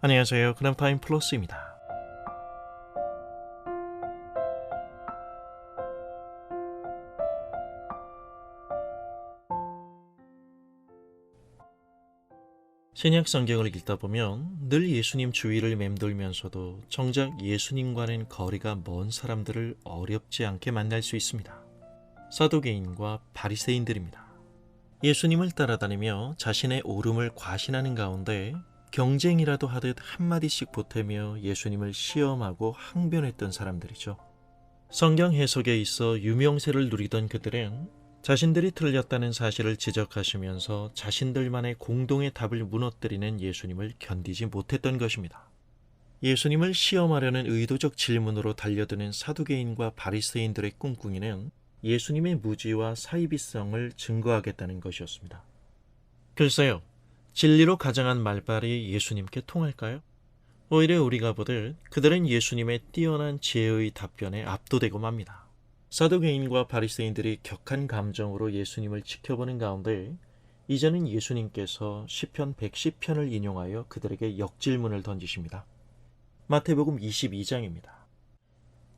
안녕하세요. 그남타임 플러스입니다. 신약 성경을 읽다 보면 늘 예수님 주위를 맴돌면서도 정작 예수님과는 거리가 먼 사람들을 어렵지 않게 만날 수 있습니다. 사두개인과 바리새인들입니다. 예수님을 따라다니며 자신의 옳음을 과신하는 가운데 경쟁이라도 하듯 한마디씩 보태며 예수님을 시험하고 항변했던 사람들이죠. 성경 해석에 있어 유명세를 누리던 그들은 자신들이 틀렸다는 사실을 지적하시면서 자신들만의 공동의 답을 무너뜨리는 예수님을 견디지 못했던 것입니다. 예수님을 시험하려는 의도적 질문으로 달려드는 사두개인과 바리새인들의 꿍꿍이는 예수님의 무지와 사이비성을 증거하겠다는 것이었습니다. 글쎄요, 진리로 가장한 말발이 예수님께 통할까요? 오히려 우리가 보듯 그들은 예수님의 뛰어난 지혜의 답변에 압도되고 맙니다. 사두개인과 바리새인들이 격한 감정으로 예수님을 지켜보는 가운데 이제는 예수님께서 시편 110편을 인용하여 그들에게 역질문을 던지십니다. 마태복음 22장입니다.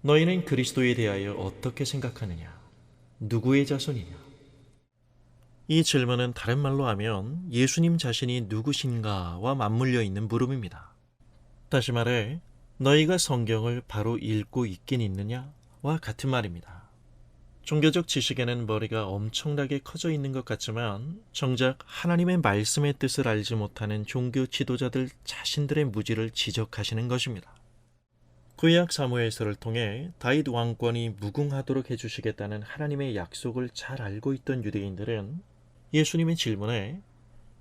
너희는 그리스도에 대하여 어떻게 생각하느냐? 누구의 자손이냐? 이 질문은 다른 말로 하면 예수님 자신이 누구신가와 맞물려 있는 물음입니다. 다시 말해 너희가 성경을 바로 읽고 있긴 있느냐와 같은 말입니다. 종교적 지식에는 머리가 엄청나게 커져 있는 것 같지만 정작 하나님의 말씀의 뜻을 알지 못하는 종교 지도자들 자신들의 무지를 지적하시는 것입니다. 구약 사무엘서를 통해 다윗 왕권이 무궁하도록 해주시겠다는 하나님의 약속을 잘 알고 있던 유대인들은 예수님의 질문에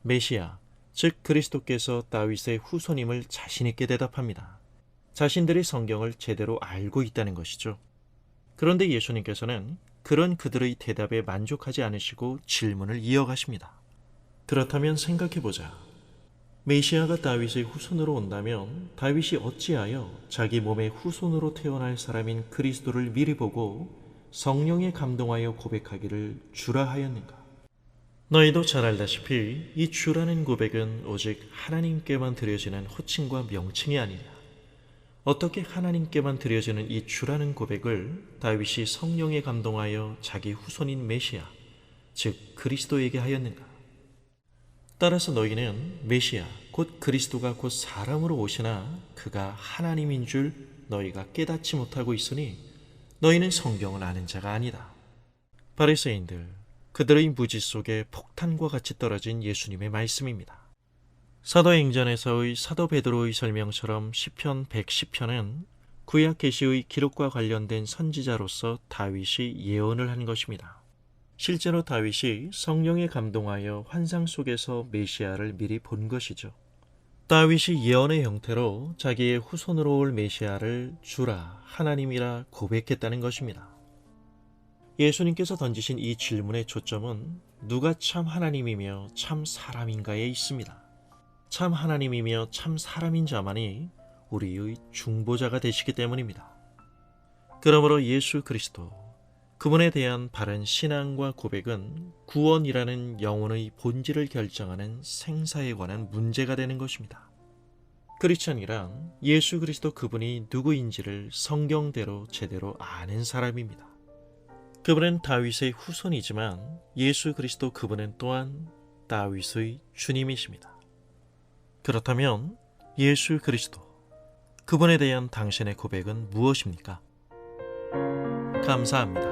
메시아, 즉 그리스도께서 다윗의 후손임을 자신있게 대답합니다. 자신들이 성경을 제대로 알고 있다는 것이죠. 그런데 예수님께서는 그런 그들의 대답에 만족하지 않으시고 질문을 이어가십니다. 그렇다면 생각해보자. 메시아가 다윗의 후손으로 온다면 다윗이 어찌하여 자기 몸의 후손으로 태어날 사람인 그리스도를 미리 보고 성령에 감동하여 고백하기를 주라 하였는가? 너희도 잘 알다시피 이 주라는 고백은 오직 하나님께만 드려지는 호칭과 명칭이 아니냐. 어떻게 하나님께만 드려지는 이 주라는 고백을 다윗이 성령에 감동하여 자기 후손인 메시아, 즉 그리스도에게 하였는가? 따라서 너희는 메시아, 곧 그리스도가 곧 사람으로 오시나 그가 하나님인 줄 너희가 깨닫지 못하고 있으니 너희는 성경을 아는 자가 아니다. 바리새인들, 그들의 무지 속에 폭탄과 같이 떨어진 예수님의 말씀입니다. 사도행전에서의 사도 베드로의 설명처럼 시편 110편은 구약 계시의 기록과 관련된 선지자로서 다윗이 예언을 한 것입니다. 실제로 다윗이 성령에 감동하여 환상 속에서 메시아를 미리 본 것이죠. 다윗이 예언의 형태로 자기의 후손으로 올 메시아를 주라, 하나님이라 고백했다는 것입니다. 예수님께서 던지신 이 질문의 초점은 누가 참 하나님이며 참 사람인가에 있습니다. 참 하나님이며 참 사람인 자만이 우리의 중보자가 되시기 때문입니다. 그러므로 예수 그리스도, 그분에 대한 바른 신앙과 고백은 구원이라는 영혼의 본질을 결정하는 생사에 관한 문제가 되는 것입니다. 크리스천이란 예수 그리스도 그분이 누구인지를 성경대로 제대로 아는 사람입니다. 그분은 다윗의 후손이지만 예수 그리스도 그분은 또한 다윗의 주님이십니다. 그렇다면 예수 그리스도, 그분에 대한 당신의 고백은 무엇입니까? 감사합니다.